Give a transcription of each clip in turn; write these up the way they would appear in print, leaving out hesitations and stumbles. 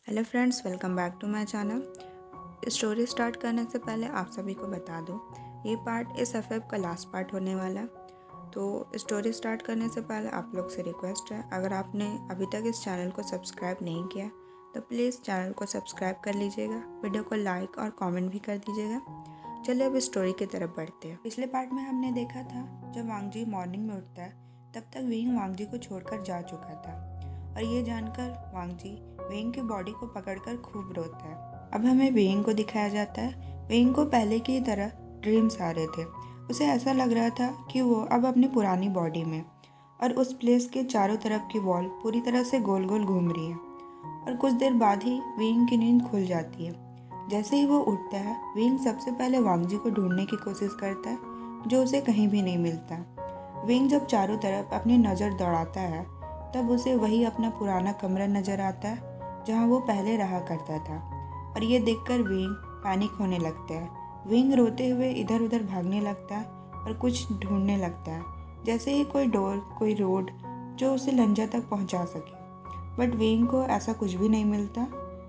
Hello friends, welcome back to my channel. Story start करने से पहले आप सभी को बता दूं, ये पार्ट इस एफएफ का लास्ट पार्ट होने वाला है। तो स्टोरी स्टार्ट करने से पहले आप लोग से रिक्वेस्ट है, अगर आपने अभी तक इस चैनल को सब्सक्राइब नहीं किया तो प्लीज़ चैनल को सब्सक्राइब कर लीजिएगा, वीडियो को लाइक और कॉमेंट भी कर दीजिएगा। चलिए अब स्टोरी की तरफ बढ़ते हैं। पिछले पार्ट में हमने देखा था, जब वांगजी मॉर्निंग में उठता है तब तक विंग वांगजी को छोड़कर जा चुका था और ये जानकर वांगजी वेंग की बॉडी को पकड़कर खूब रोता है। अब हमें वेंग को दिखाया जाता है। वेंग को पहले की तरह ड्रीम्स आ रहे थे। उसे ऐसा लग रहा था कि वो अब अपनी पुरानी बॉडी में और उस प्लेस के चारों तरफ की वॉल पूरी तरह से गोल गोल घूम रही है। और कुछ देर बाद ही वेंग की नींद खुल जाती है। जैसे ही वो उठता है, वेंग सबसे पहले वांगजी को ढूंढने की कोशिश करता है, जो उसे कहीं भी नहीं मिलता। वेंग जब चारों तरफ अपनी नज़र दौड़ाता है तब उसे वही अपना पुराना कमरा नज़र आता है जहाँ वो पहले रहा करता था। और ये देखकर विंग पैनिक होने लगता है। विंग रोते हुए इधर उधर भागने लगता है और कुछ ढूंढने लगता है, जैसे ही कोई डोर, कोई रोड जो उसे लंजा तक पहुंचा सके। बट विंग को ऐसा कुछ भी नहीं मिलता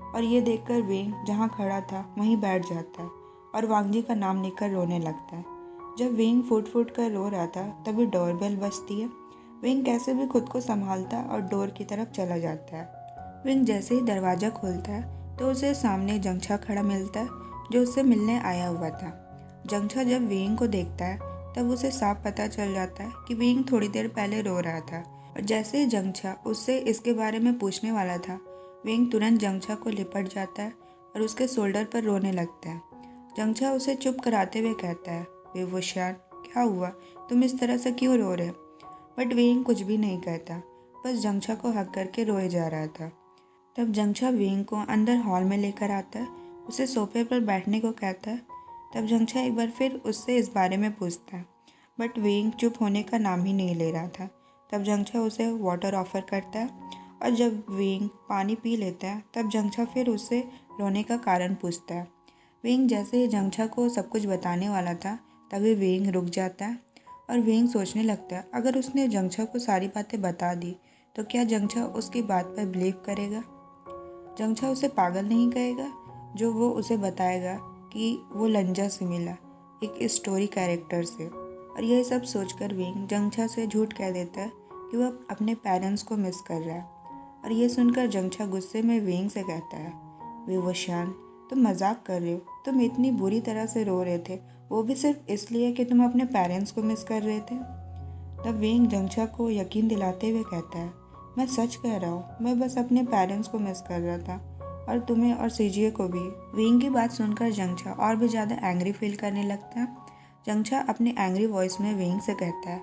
और ये देखकर विंग जहाँ खड़ा था वहीं बैठ जाता है और वांगजी का नाम लेकर रोने लगता है। जब विंग फुट फुट कर रो रहा था तभी डोरबेल बजती है। विंग कैसे भी खुद को संभालता और डोर की तरफ चला जाता है। विंग जैसे ही दरवाज़ा खोलता है तो उसे सामने जंगछा खड़ा मिलता है, जो उससे मिलने आया हुआ था। जंगछा जब विंग को देखता है तब उसे साफ पता चल जाता है कि विंग थोड़ी देर पहले रो रहा था। और जैसे ही जंगछा उससे इसके बारे में पूछने वाला था, विंग तुरंत जंगछा को लिपट जाता है और उसके शोल्डर पर रोने लगता है। जंगछा उसे चुप कराते हुए कहता है, बेवशान, क्या हुआ, तुम इस तरह से क्यों रो रहे? बट विंग कुछ भी नहीं कहता, बस जंगछा को हक करके रोए जा रहा था। तब जंगछा विंग को अंदर हॉल में लेकर आता है, उसे सोफे पर बैठने को कहता है। तब जंगछा एक बार फिर उससे इस बारे में पूछता है, बट विंग चुप होने का नाम ही नहीं ले रहा था। तब जंगछा उसे वाटर ऑफर करता है और जब विंग पानी पी लेता है तब जंगछा फिर उससे रोने का कारण पूछता है। विंग जैसे ही जंगछा को सब कुछ बताने वाला था तभी विंग रुक जाता है और विंग सोचने लगता है, अगर उसने जंगछा को सारी बातें बता दी तो क्या जंगछा उसकी बात पर बिलीव करेगा? जंगछा उसे पागल नहीं कहेगा जो वो उसे बताएगा कि वो लंजा से मिला एक स्टोरी कैरेक्टर से। और यह सब सोचकर विंग जंगछा से झूठ कह देता है कि वह अपने पेरेंट्स को मिस कर रहा है। और ये सुनकर जंगछा गुस्से में विंग से कहता है, बेवशान, तुम मजाक कर रहे हो, तुम इतनी बुरी तरह से रो रहे थे, वो भी सिर्फ इसलिए कि तुम अपने पेरेंट्स को मिस कर रहे थे। तब विंग जंगछा को यकीन दिलाते हुए कहता है, मैं सच कह रहा हूँ, मैं बस अपने पेरेंट्स को मिस कर रहा था और तुम्हें और सीजीए को भी। विंग की बात सुनकर जंगछा और भी ज़्यादा एंग्री फील करने लगता है। जंगछा अपनी एंग्री वॉइस में विंग से कहता है,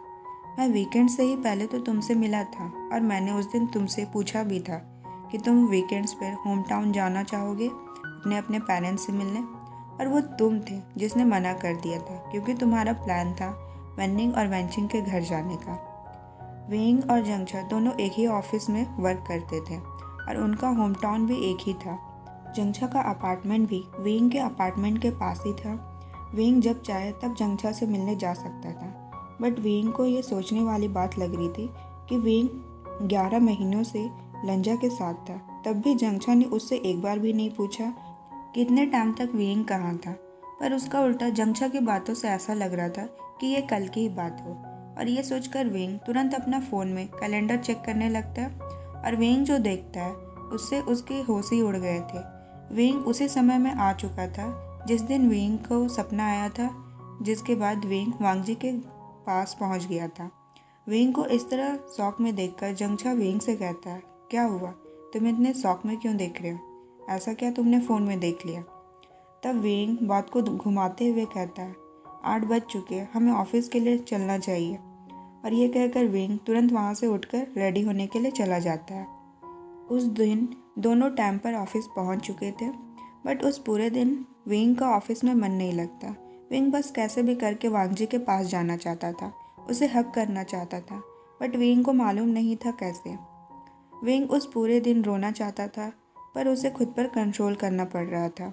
मैं वीकेंड से ही पहले तो तुमसे मिला था और मैंने उस दिन तुमसे पूछा भी था कि तुम वीकेंड्स पर होम टाउन जाना चाहोगे अपने अपने पेरेंट्स से मिलने, और वो तुम थे जिसने मना कर दिया था क्योंकि तुम्हारा प्लान था वेनिंग और वेंचिंग के घर जाने का। विंग और जंगछा दोनों एक ही ऑफिस में वर्क करते थे और उनका होम टाउन भी एक ही था। जंगछा का अपार्टमेंट भी विंग के अपार्टमेंट के पास ही था। विंग जब चाहे तब जंगछा से मिलने जा सकता था। बट विंग को ये सोचने वाली बात लग रही थी कि विंग 11 महीनों से लंजा के साथ था, तब भी जंगछा ने उससे एक बार भी नहीं पूछा कि इतने टाइम तक विंग कहाँ था। पर उसका उल्टा जंगछा की बातों से ऐसा लग रहा था कि ये कल की ही बात हो। और ये सोचकर विंग तुरंत अपना फ़ोन में कैलेंडर चेक करने लगता है और विंग जो देखता है उससे उसके होश ही उड़ गए थे। विंग उसी समय में आ चुका था जिस दिन विंग को सपना आया था, जिसके बाद विंग वांगजी के पास पहुंच गया था। विंग को इस तरह शौक में देखकर जंगछा विंग से कहता है, क्या हुआ, तुम इतने शौक में क्यों देख रहे हो, ऐसा क्या तुमने फ़ोन में देख लिया? तब विंग बात को घुमाते हुए कहता है, 8 बज चुके हैं, हमें ऑफिस के लिए चलना चाहिए। और ये कहकर विंग तुरंत वहाँ से उठकर रेडी होने के लिए चला जाता है। उस दिन दोनों टाइम पर ऑफिस पहुँच चुके थे, बट उस पूरे दिन विंग का ऑफिस में मन नहीं लगता। विंग बस कैसे भी करके वांगजी के पास जाना चाहता था, उसे हक करना चाहता था, बट विंग को मालूम नहीं था कैसे। विंग उस पूरे दिन रोना चाहता था पर उसे खुद पर कंट्रोल करना पड़ रहा था।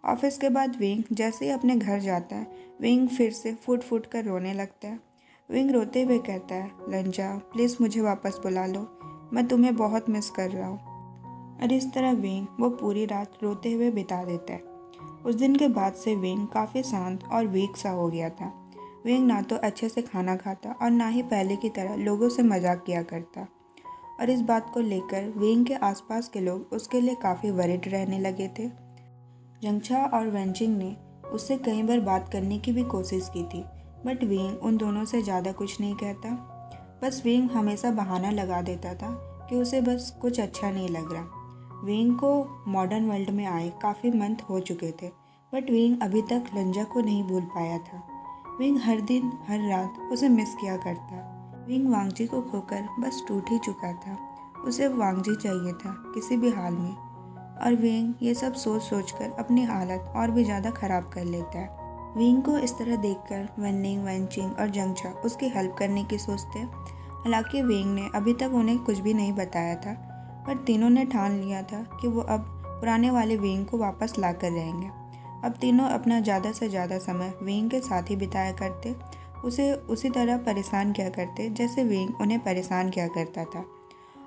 ऑफिस के बाद विंग जैसे ही अपने घर जाता है, विंग फिर से फुट फुट कर रोने लगता है। विंग रोते हुए कहता है, लंजा, प्लीज़ मुझे वापस बुला लो, मैं तुम्हें बहुत मिस कर रहा हूँ। और इस तरह वेंग वो पूरी रात रोते हुए बिता देता है। उस दिन के बाद से वेंग काफ़ी शांत और वीक सा हो गया था। वेंग ना तो अच्छे से खाना खाता और ना ही पहले की तरह लोगों से मजाक किया करता, और इस बात को लेकर वेंग के आसपास के लोग उसके लिए काफ़ी वरीड रहने लगे थे। जंगछा और वेंचिंग ने उससे कई बार बात करने की भी कोशिश की थी, बट वेंग उन दोनों से ज़्यादा कुछ नहीं कहता। बस वेंग हमेशा बहाना लगा देता था कि उसे बस कुछ अच्छा नहीं लग रहा। वेंग को मॉडर्न वर्ल्ड में आए काफ़ी मंथ हो चुके थे, बट वेंग अभी तक लंजा को नहीं भूल पाया था। वेंग हर दिन हर रात उसे मिस किया करता। वेंग वांगजी को खोकर बस टूट ही चुका था। उसे वांगजी चाहिए था किसी भी हाल में, और वेंग ये सब सोच सोच कर अपनी हालत और भी ज़्यादा ख़राब कर लेता है। वेंग को इस तरह देखकर वननिंग, वेंचिंग और जंगछा उसकी हेल्प करने की सोचते। हालांकि वेंग ने अभी तक उन्हें कुछ भी नहीं बताया था, पर तीनों ने ठान लिया था कि वो अब पुराने वाले वेंग को वापस ला कर रहेंगे। अब तीनों अपना ज़्यादा से ज़्यादा समय वेंग के साथ ही बिताया करते, उसे उसी तरह परेशान किया करते जैसे वेंग उन्हें परेशान किया करता था।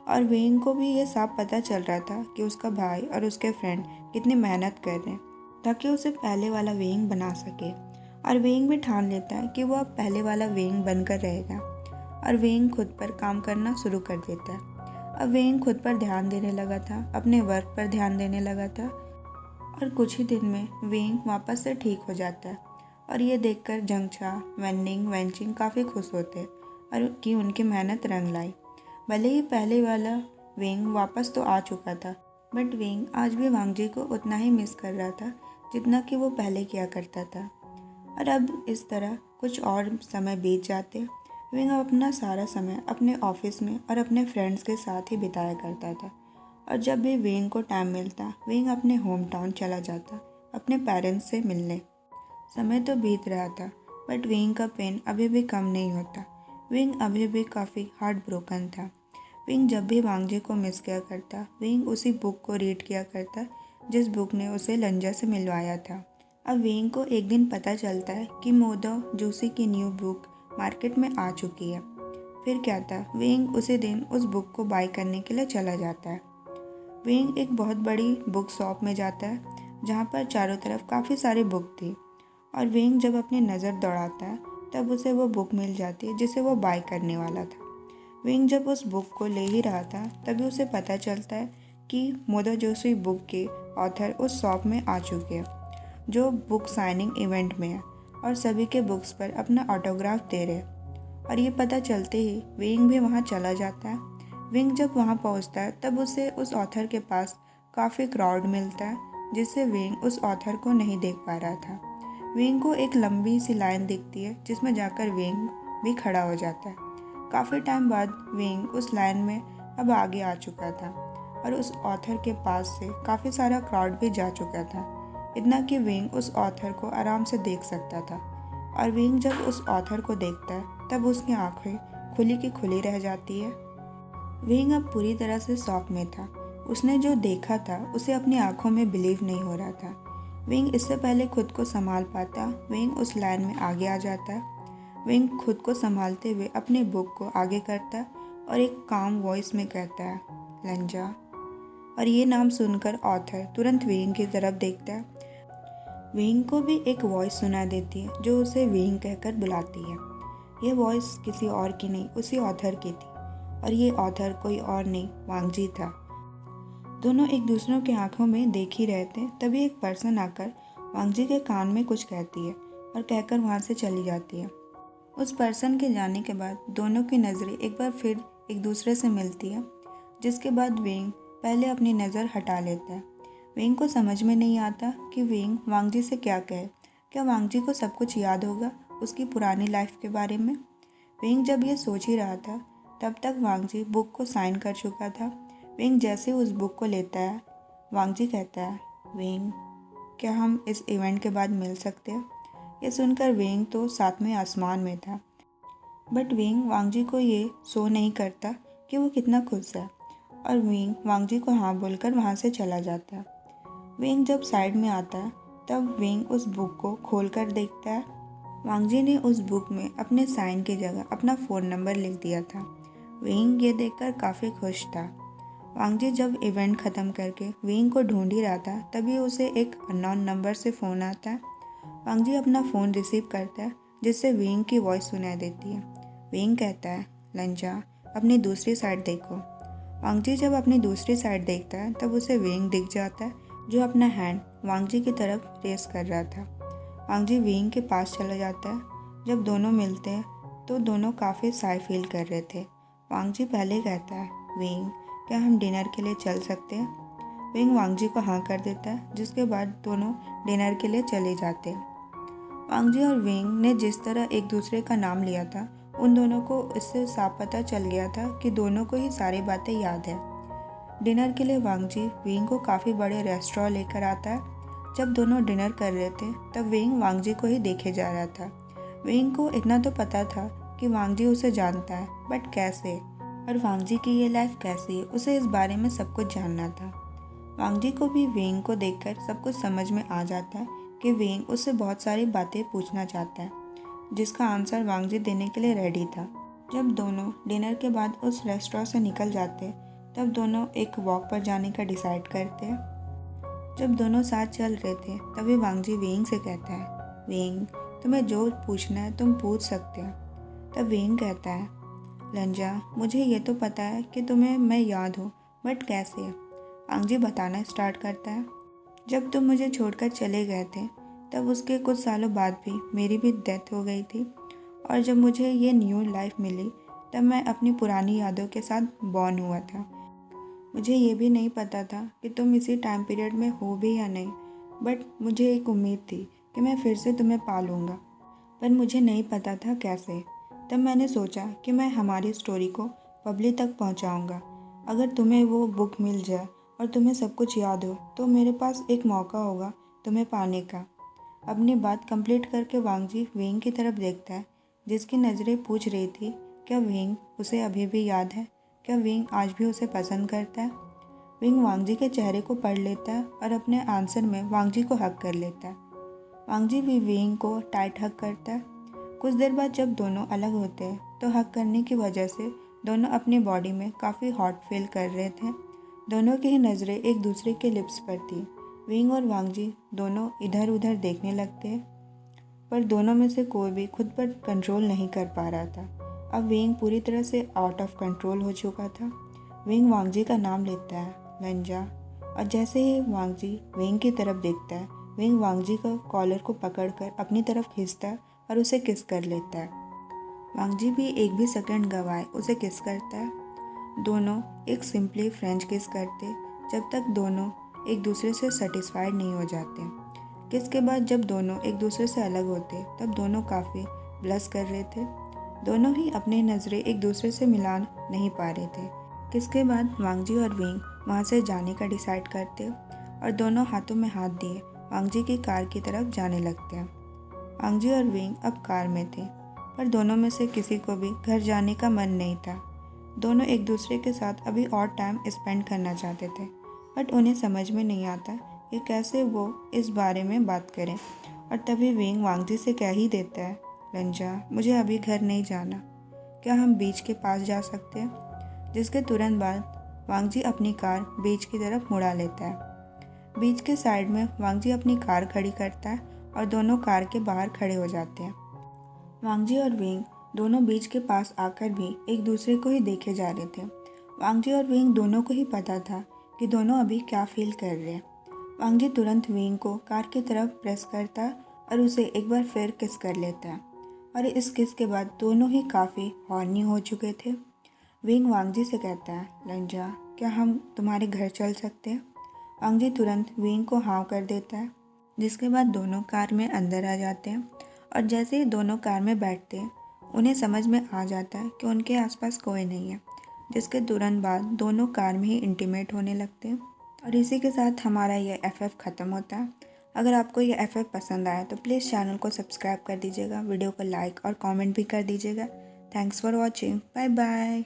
और वेंग को भी ये साफ पता चल रहा था कि उसका भाई और उसके फ्रेंड कितनी मेहनत कर रहे हैं ताकि उसे पहले वाला वेंग बना सके। और वेंग भी ठान लेता है कि वो अब पहले वाला वेंग बनकर रहेगा, और वेंग खुद पर काम करना शुरू कर देता है। अब वेंग खुद पर ध्यान देने लगा था, अपने वर्क पर ध्यान देने लगा था, और कुछ ही दिन में वेंग वापस से ठीक हो जाता है। और ये देखकर जंगछा, वेनिंग, वेंचिंग काफ़ी खुश होते और कि उनकी मेहनत रंग लाई। भले ही पहले वाला वेंग वापस तो आ चुका था, बट वेंग आज भी वांगजी को उतना ही मिस कर रहा था जितना कि वो पहले किया करता था। और अब इस तरह कुछ और समय बीत जाते। वेंग अपना सारा समय अपने ऑफिस में और अपने फ्रेंड्स के साथ ही बिताया करता था, और जब भी वेंग को टाइम मिलता वेंग अपने होम टाउन चला जाता अपने पेरेंट्स से मिलने। समय तो बीत रहा था, बट वेंग का पेन अभी भी कम नहीं होता। वेंग अभी भी काफ़ी हार्ट ब्रोकन था। वेंग जब भी वांगजी को मिस किया करता, वेंग उसी बुक को रीड किया करता जिस बुक ने उसे लंजा से मिलवाया था। अब वेंग को एक दिन पता चलता है कि मोदो जूसी की न्यू बुक मार्केट में आ चुकी है। फिर क्या था, वेंग उसी दिन उस बुक को बाय करने के लिए चला जाता है। वेंग एक बहुत बड़ी बुक शॉप में जाता है जहाँ पर चारों तरफ काफ़ी सारी बुक थी, और वेंग जब अपनी नज़र दौड़ाता है तब उसे वो बुक मिल जाती है जिसे वो बाय करने वाला था। वेंग जब उस बुक को ले ही रहा था तभी उसे पता चलता है कि मोदोजोशी बुक के ऑथर उस शॉप में आ चुके हैं, जो बुक साइनिंग इवेंट में है, और सभी के बुक्स पर अपना ऑटोग्राफ दे रहे हैं। और ये पता चलते ही वेंग भी वहाँ चला जाता है। वेंग जब वहाँ पहुँचता है तब उसे उस ऑथर के पास काफ़ी क्राउड मिलता है, जिससे वेंग उस ऑथर को नहीं देख पा रहा था। वेंग को एक लंबी सी लाइन दिखती है जिसमें जाकर वेंग भी खड़ा हो जाता है। काफ़ी टाइम बाद वेंग उस लाइन में अब आगे आ चुका था, और उस ऑथर के पास से काफ़ी सारा क्राउड भी जा चुका था, इतना कि वेंग उस ऑथर को आराम से देख सकता था। और वेंग जब उस ऑथर को देखता है तब उसकी आंखें खुली की खुली रह जाती है। वेंग अब पूरी तरह से शॉक में था। उसने जो देखा था उसे अपनी आंखों में बिलीव नहीं हो रहा था। वेंग इससे पहले खुद को संभाल पाता, वेंग उस लाइन में आगे आ जाता है। वेंग खुद को संभालते हुए अपने बुक को आगे करता और एक काम वॉइस में कहता है, लंजा। और ये नाम सुनकर ऑथर तुरंत वेंग की तरफ देखता है। वेंग को भी एक वॉइस सुना देती है जो उसे वेंग कहकर बुलाती है। ये वॉइस किसी और की नहीं, उसी ऑथर की थी, और ये ऑथर कोई और नहीं, वांगजी था। दोनों एक दूसरों की आंखों में देख ही रहे थे, तभी एक पर्सन आकर वांगजी के कान में कुछ कहती है और कहकर वहाँ से चली जाती है। उस पर्सन के जाने के बाद दोनों की नज़रें एक बार फिर एक दूसरे से मिलती है, जिसके बाद वेंग पहले अपनी नज़र हटा लेता है। वेंग को समझ में नहीं आता कि वेंग वांगजी से क्या कहे। क्या वांगजी को सब कुछ याद होगा उसकी पुरानी लाइफ के बारे में? वेंग जब ये सोच ही रहा था तब तक वांगजी बुक को साइन कर चुका था। वेंग जैसे उस बुक को लेता है, वांगजी कहता है, वेंग, क्या हम इस इवेंट के बाद मिल सकते हैं? ये सुनकर वेंग तो सातवें आसमान में था, बट वेंग वांगजी को ये शो नहीं करता कि वो कितना खुश है, और वेंग वांगजी को हाँ बोलकर वहाँ से चला जाता है। वेंग जब साइड में आता है तब वेंग उस बुक को खोलकर देखता है। वांगजी ने उस बुक में अपने साइन की जगह अपना फ़ोन नंबर लिख दिया था। वेंग ये देखकर काफ़ी खुश था, वांग जी जब इवेंट ख़त्म करके विंग को ढूंढ ही रहा था, तभी उसे एक अननोन नंबर से फ़ोन आता है। वांग जी अपना फ़ोन रिसीव करता है, जिससे विंग की वॉइस सुनाई देती है। विंग कहता है, लंजा, अपनी दूसरी साइड देखो। वांग जी जब अपनी दूसरी साइड देखता है, तब उसे विंग दिख जाता है, जो अपना हैंड वांग जी की तरफ रेस कर रहा था। वांग जी विंग के पास चला जाता है। जब दोनों मिलते हैं तो दोनों काफ़ी शाय फील कर रहे थे। वांग जी पहले कहता है, विंग, क्या हम डिनर के लिए चल सकते हैं? विंग वांग जी को हाँ कर देता है, जिसके बाद दोनों डिनर के लिए चले जाते हैं। वांग जी और विंग ने जिस तरह एक दूसरे का नाम लिया था, उन दोनों को इससे साफ पता चल गया था कि दोनों को ही सारी बातें याद है। डिनर के लिए वांग जी विंग को काफ़ी बड़े रेस्टोरेंट लेकर आता है। जब दोनों डिनर कर रहे थे, तब विंग वांग जी को ही देखे जा रहा था। विंग को इतना तो पता था कि वांग जी उसे जानता है, बट कैसे, और वांग जी की ये लाइफ कैसी है, उसे इस बारे में सब कुछ जानना था। वांग जी को भी विंग को देखकर सब कुछ समझ में आ जाता है कि विंग उससे बहुत सारी बातें पूछना चाहता है, जिसका आंसर वांग जी देने के लिए रेडी था। जब दोनों डिनर के बाद उस रेस्टोरेंट से निकल जाते, तब दोनों एक वॉक पर जाने का डिसाइड करते हैं। जब दोनों साथ चल रहे थे, तभी वांग जी विंग से कहता है, विंग, तुम्हें जो पूछना है तुम पूछ सकते हो। तब विंग कहता है, लंजा, मुझे ये तो पता है कि तुम्हें मैं याद हूँ, बट कैसे? वांग जी बताना स्टार्ट करता है, जब तुम मुझे छोड़कर चले गए थे, तब उसके कुछ सालों बाद भी मेरी भी डेथ हो गई थी, और जब मुझे ये न्यू लाइफ मिली, तब मैं अपनी पुरानी यादों के साथ बॉर्न हुआ था। मुझे ये भी नहीं पता था कि तुम इसी टाइम पीरियड में हो भी या नहीं, बट मुझे एक उम्मीद थी कि मैं फिर से तुम्हें पालूंगा, पर मुझे नहीं पता था कैसे। तब मैंने सोचा कि मैं हमारी स्टोरी को पब्लिक तक पहुंचाऊंगा। अगर तुम्हें वो बुक मिल जाए और तुम्हें सब कुछ याद हो, तो मेरे पास एक मौका होगा तुम्हें पाने का। अपनी बात कंप्लीट करके वांग जी विंग की तरफ देखता है, जिसकी नज़रें पूछ रही थी, क्या विंग उसे अभी भी याद है? क्या विंग आज भी उसे पसंद करता है? विंग वांग जी के चेहरे को पढ़ लेता है और अपने आंसर में वांग जी को हक कर लेता है। वांग जी भी विंग को टाइट हक करता है। कुछ देर बाद जब दोनों अलग होते हैं, तो हक करने की वजह से दोनों अपनी बॉडी में काफ़ी हॉट फील कर रहे थे। दोनों की ही नज़रें एक दूसरे के लिप्स पर थी। विंग और वांग जी दोनों इधर उधर देखने लगते हैं, पर दोनों में से कोई भी खुद पर कंट्रोल नहीं कर पा रहा था। अब विंग पूरी तरह से आउट ऑफ कंट्रोल हो चुका था। विंग वांग जी का नाम लेता है, लंजा, और जैसे ही वांग जी विंग की तरफ देखता है, विंग वांग जी का कॉलर को पकड़कर अपनी तरफ खींचता है और उसे किस कर लेता है। वांग जी भी एक भी सेकंड गवाए उसे किस करता है। दोनों एक सिंपली फ्रेंच किस करते, जब तक दोनों एक दूसरे से सेटिस्फाइड नहीं हो जाते। किस के बाद जब दोनों एक दूसरे से अलग होते, तब दोनों काफ़ी ब्लश कर रहे थे। दोनों ही अपनी नज़रें एक दूसरे से मिला नहीं पा रहे थे। किसके बाद वांग जी और विंग वहाँ से जाने का डिसाइड करते और दोनों हाथों में हाथ दिए वांग जी की कार की तरफ जाने लगते हैं। वांग जी और विंग अब कार में थे, पर दोनों में से किसी को भी घर जाने का मन नहीं था। दोनों एक दूसरे के साथ अभी और टाइम स्पेंड करना चाहते थे, बट उन्हें समझ में नहीं आता कि कैसे वो इस बारे में बात करें। और तभी विंग वांग जी से कह ही देता है, लंजा, मुझे अभी घर नहीं जाना, क्या हम बीच के पास जा सकते हैं? जिसके तुरंत बाद वांग जी अपनी कार बीच की तरफ मुड़ा लेता है। बीच के साइड में वांग जी अपनी कार खड़ी करता है और दोनों कार के बाहर खड़े हो जाते हैं। वांग जी और विंग दोनों बीच के पास आकर भी एक दूसरे को ही देखे जा रहे थे। वांग जी और विंग दोनों को ही पता था कि दोनों अभी क्या फील कर रहे हैं। वांग जी तुरंत विंग को कार की तरफ प्रेस करता है और उसे एक बार फिर किस कर लेता है, और इस किस के बाद दोनों ही काफ़ी हॉर्नी हो चुके थे। विंग वांग जी से कहता है, लंजा, क्या हम तुम्हारे घर चल सकते हैं? वांग जी तुरंत विंग को हाँ कर देता है, जिसके बाद दोनों कार में अंदर आ जाते हैं। और जैसे ही दोनों कार में बैठते हैं, उन्हें समझ में आ जाता है कि उनके आसपास कोई नहीं है, जिसके तुरंत बाद दोनों कार में ही इंटीमेट होने लगते हैं। और इसी के साथ हमारा ये FF ख़त्म होता है। अगर आपको ये FF पसंद आया तो प्लीज़ चैनल को सब्सक्राइब कर दीजिएगा, वीडियो को लाइक और कमेंट भी कर दीजिएगा। Thanks for watching, bye bye.